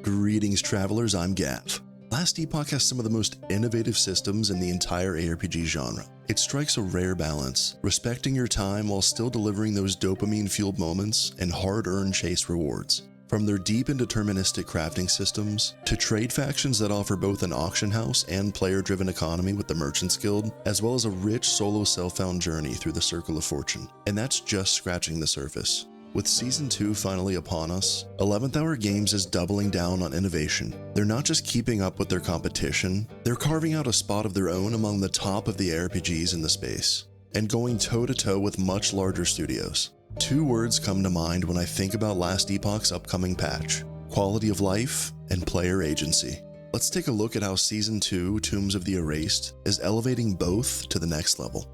Greetings travelers, I'm Gav. Last Epoch has some of the most innovative systems in the entire ARPG genre. It strikes a rare balance, respecting your time while still delivering those dopamine-fueled moments and hard-earned chase rewards. From their deep and deterministic crafting systems, to trade factions that offer both an auction house and player-driven economy with the Merchants Guild, as well as a rich solo self-found journey through the Circle of Fortune. And that's just scratching the surface. With Season 2 finally upon us, 11th Hour Games is doubling down on innovation. They're not just keeping up with their competition, they're carving out a spot of their own among the top of the ARPGs in the space, and going toe-to-toe with much larger studios. Two words come to mind when I think about Last Epoch's upcoming patch: quality of life and player agency. Let's take a look at how Season 2, Tombs of the Erased, is elevating both to the next level.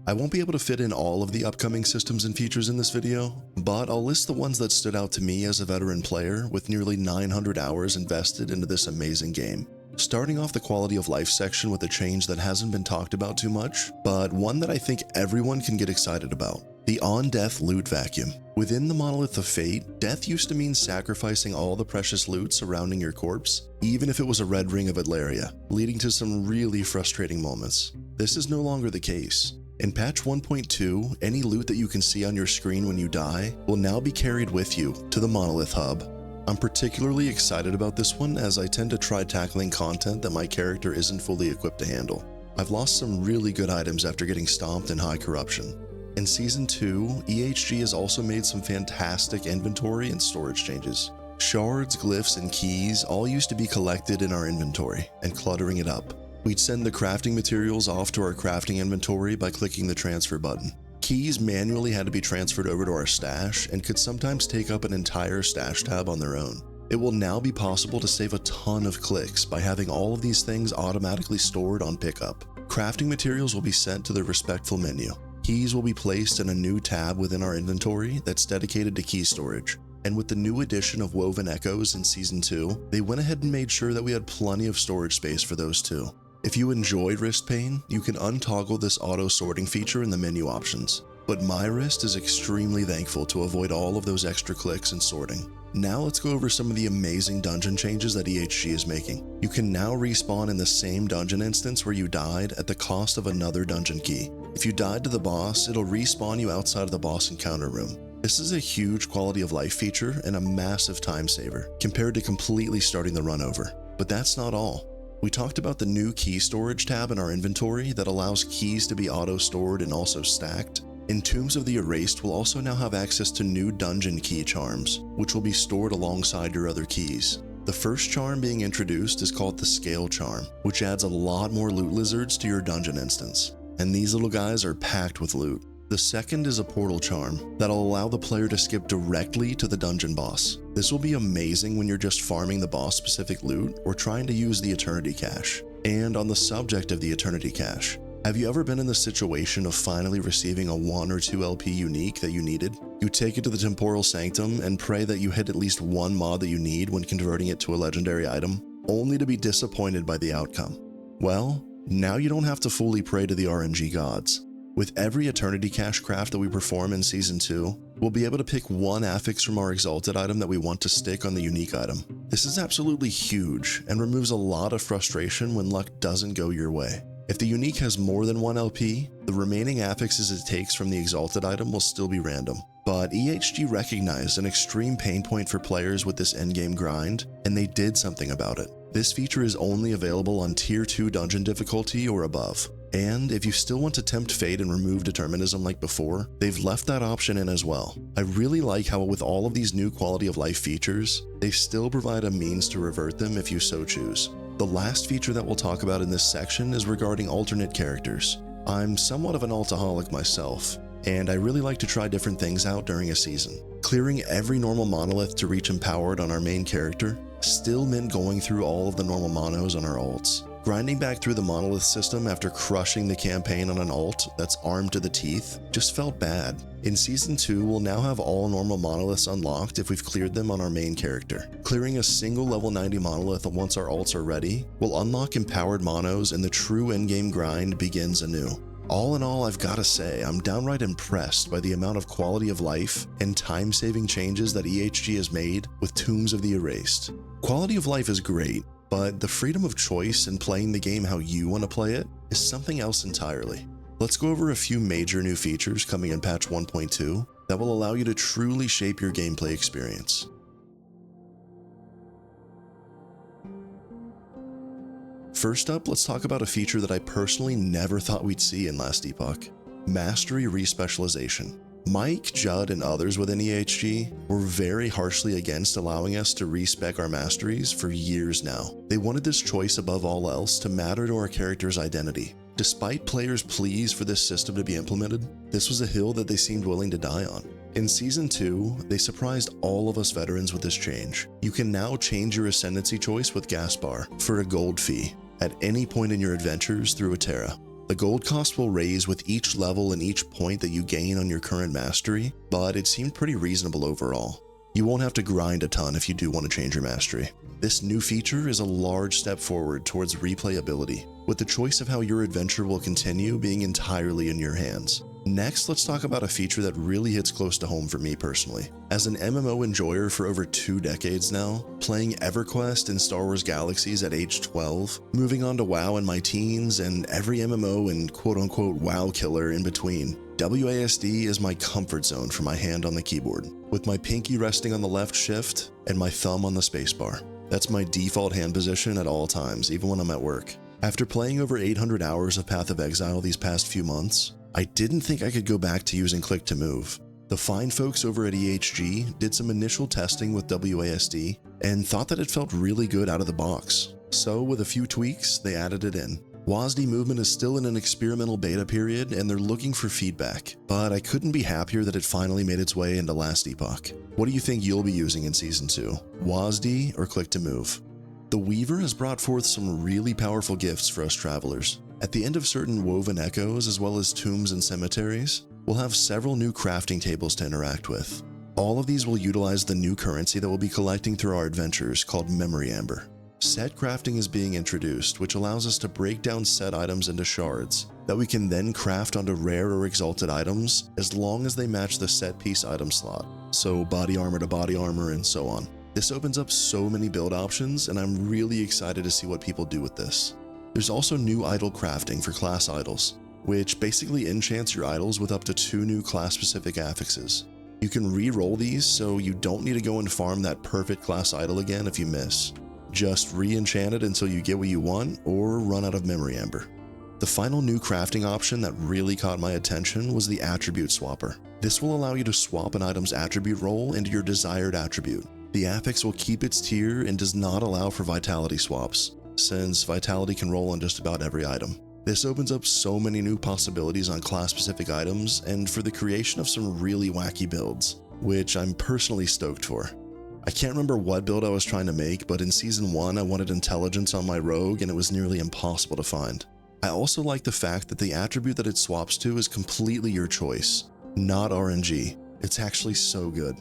I won't be able to fit in all of the upcoming systems and features in this video, but I'll list the ones that stood out to me as a veteran player with nearly 900 hours invested into this amazing game. Starting off the quality of life section with a change that hasn't been talked about too much, but one that I think everyone can get excited about: the on-death loot vacuum. Within the Monolith of Fate, death used to mean sacrificing all the precious loot surrounding your corpse, even if it was a red ring of Adleria, leading to some really frustrating moments. This is no longer the case. In patch 1.2, any loot that you can see on your screen when you die will now be carried with you to the Monolith Hub. I'm particularly excited about this one as I tend to try tackling content that my character isn't fully equipped to handle. I've lost some really good items after getting stomped in high corruption. In Season 2, EHG has also made some fantastic inventory and storage changes. Shards, glyphs, and keys all used to be collected in our inventory and cluttering it up. We'd send the crafting materials off to our crafting inventory by clicking the transfer button. Keys manually had to be transferred over to our stash and could sometimes take up an entire stash tab on their own. It will now be possible to save a ton of clicks by having all of these things automatically stored on pickup. Crafting materials will be sent to the respectful menu. Keys will be placed in a new tab within our inventory that's dedicated to key storage. And with the new addition of Woven Echoes in Season 2, they went ahead and made sure that we had plenty of storage space for those too. If you enjoyed wrist pain, you can untoggle this auto-sorting feature in the menu options, but my wrist is extremely thankful to avoid all of those extra clicks and sorting. Now let's go over some of the amazing dungeon changes that EHG is making. You can now respawn in the same dungeon instance where you died at the cost of another dungeon key. If you died to the boss, it'll respawn you outside of the boss encounter room. This is a huge quality of life feature and a massive time saver compared to completely starting the run over. But that's not all. We talked about the new key storage tab in our inventory that allows keys to be auto-stored and also stacked. In Tombs of the Erased, we'll also now have access to new dungeon key charms, which will be stored alongside your other keys. The first charm being introduced is called the Scale Charm, which adds a lot more loot lizards to your dungeon instance, and these little guys are packed with loot. The second is a portal charm that'll allow the player to skip directly to the dungeon boss. This will be amazing when you're just farming the boss specific loot or trying to use the Eternity Cache. And on the subject of the Eternity Cache, have you ever been in the situation of finally receiving a 1 or 2 LP unique that you needed? You take it to the Temporal Sanctum and pray that you hit at least one mod that you need when converting it to a legendary item, only to be disappointed by the outcome. Well, now you don't have to fully pray to the RNG gods. With every Eternity Cache craft that we perform in Season 2, we'll be able to pick one affix from our exalted item that we want to stick on the unique item. This is absolutely huge and removes a lot of frustration when luck doesn't go your way. If the unique has more than 1 LP, the remaining affixes it takes from the exalted item will still be random. But EHG recognized an extreme pain point for players with this endgame grind, and they did something about it. This feature is only available on Tier 2 dungeon difficulty or above. And if you still want to tempt fate and remove determinism like before, they've left that option in as well. I really like how with all of these new quality of life features, they still provide a means to revert them if you so choose. The last feature that we'll talk about in this section is regarding alternate characters. I'm somewhat of an altaholic myself, and I really like to try different things out during a season. Clearing every normal monolith to reach empowered on our main character still meant going through all of the normal monos on our alts. Grinding back through the monolith system after crushing the campaign on an alt that's armed to the teeth just felt bad. In Season 2, we'll now have all normal monoliths unlocked if we've cleared them on our main character. Clearing a single level 90 monolith once our alts are ready will unlock empowered monos and the true endgame grind begins anew. All in all, I've gotta say, I'm downright impressed by the amount of quality of life and time-saving changes that EHG has made with Tombs of the Erased. Quality of life is great, but the freedom of choice in playing the game how you want to play it is something else entirely. Let's go over a few major new features coming in patch 1.2 that will allow you to truly shape your gameplay experience. First up, let's talk about a feature that I personally never thought we'd see in Last Epoch: Mastery Respecialization. Mike, Judd, and others within EHG were very harshly against allowing us to respec our masteries for years now. They wanted this choice above all else to matter to our character's identity. Despite players' pleas for this system to be implemented, this was a hill that they seemed willing to die on. In Season 2, they surprised all of us veterans with this change. You can now change your ascendancy choice with Gaspar for a gold fee at any point in your adventures through Atera. The gold cost will raise with each level and each point that you gain on your current mastery, but it seemed pretty reasonable overall. You won't have to grind a ton if you do want to change your mastery. This new feature is a large step forward towards replayability, with the choice of how your adventure will continue being entirely in your hands. Next, let's talk about a feature that really hits close to home for me personally. As an MMO enjoyer for over 2 decades now, playing EverQuest and Star Wars Galaxies at age 12, moving on to WoW in my teens, and every MMO and quote-unquote WoW killer in between, WASD is my comfort zone for my hand on the keyboard, with my pinky resting on the left shift and my thumb on the spacebar. That's my default hand position at all times, even when I'm at work. After playing over 800 hours of Path of Exile these past few months, I didn't think I could go back to using click to move. The fine folks over at EHG did some initial testing with WASD and thought that it felt really good out of the box. So with a few tweaks, they added it in. WASD movement is still in an experimental beta period and they're looking for feedback, but I couldn't be happier that it finally made its way into Last Epoch. What do you think you'll be using in Season 2? WASD or click to move? The Weaver has brought forth some really powerful gifts for us travelers. At the end of certain woven echoes as well as tombs and cemeteries, we'll have several new crafting tables to interact with. All of these will utilize the new currency that we'll be collecting through our adventures called Memory Amber. Set crafting is being introduced, which allows us to break down set items into shards that we can then craft onto rare or exalted items as long as they match the set piece item slot, so body armor to body armor and so on. This opens up so many build options and I'm really excited to see what people do with this. There's also new idol crafting for class idols, which basically enchants your idols with up to 2 new class-specific affixes. You can re-roll these so you don't need to go and farm that perfect class idol again if you miss. Just re-enchant it until you get what you want or run out of memory amber. The final new crafting option that really caught my attention was the attribute swapper. This will allow you to swap an item's attribute roll into your desired attribute. The affix will keep its tier and does not allow for vitality swaps, since vitality can roll on just about every item. This opens up so many new possibilities on class-specific items and for the creation of some really wacky builds, which I'm personally stoked for. I can't remember what build I was trying to make, but in Season 1 I wanted intelligence on my rogue and it was nearly impossible to find. I also like the fact that the attribute that it swaps to is completely your choice, not RNG. It's actually so good.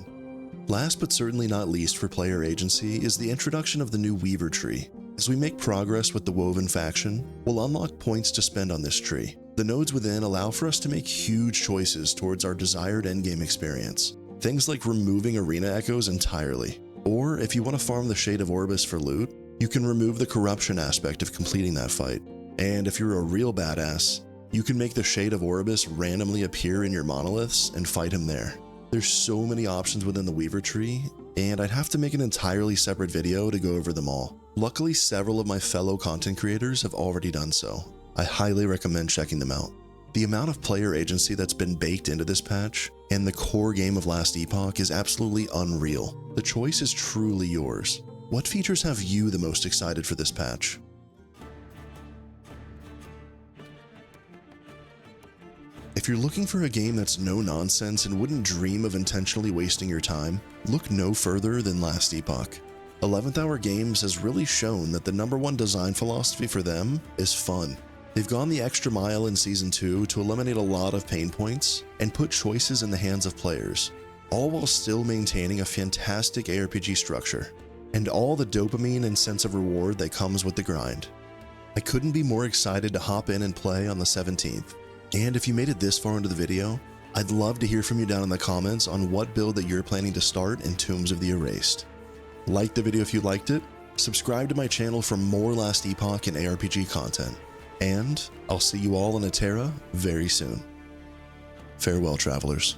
Last but certainly not least for player agency is the introduction of the new Weaver tree. As we make progress with the Woven faction, we'll unlock points to spend on this tree. The nodes within allow for us to make huge choices towards our desired endgame experience. Things like removing arena echoes entirely, or if you want to farm the Shade of Orbis for loot, you can remove the corruption aspect of completing that fight. And if you're a real badass, you can make the Shade of Orbis randomly appear in your monoliths and fight him there. There's so many options within the Weaver tree, and I'd have to make an entirely separate video to go over them all. Luckily, several of my fellow content creators have already done so. I highly recommend checking them out. The amount of player agency that's been baked into this patch and the core game of Last Epoch is absolutely unreal. The choice is truly yours. What features have you the most excited for this patch? If you're looking for a game that's no nonsense and wouldn't dream of intentionally wasting your time, look no further than Last Epoch. 11th Hour Games has really shown that the #1 design philosophy for them is fun. They've gone the extra mile in Season 2 to eliminate a lot of pain points and put choices in the hands of players, all while still maintaining a fantastic ARPG structure, and all the dopamine and sense of reward that comes with the grind. I couldn't be more excited to hop in and play on the 17th. And if you made it this far into the video, I'd love to hear from you down in the comments on what build that you're planning to start in Tombs of the Erased. Like the video if you liked it, subscribe to my channel for more Last Epoch and ARPG content, and I'll see you all in Atera very soon. Farewell, travelers.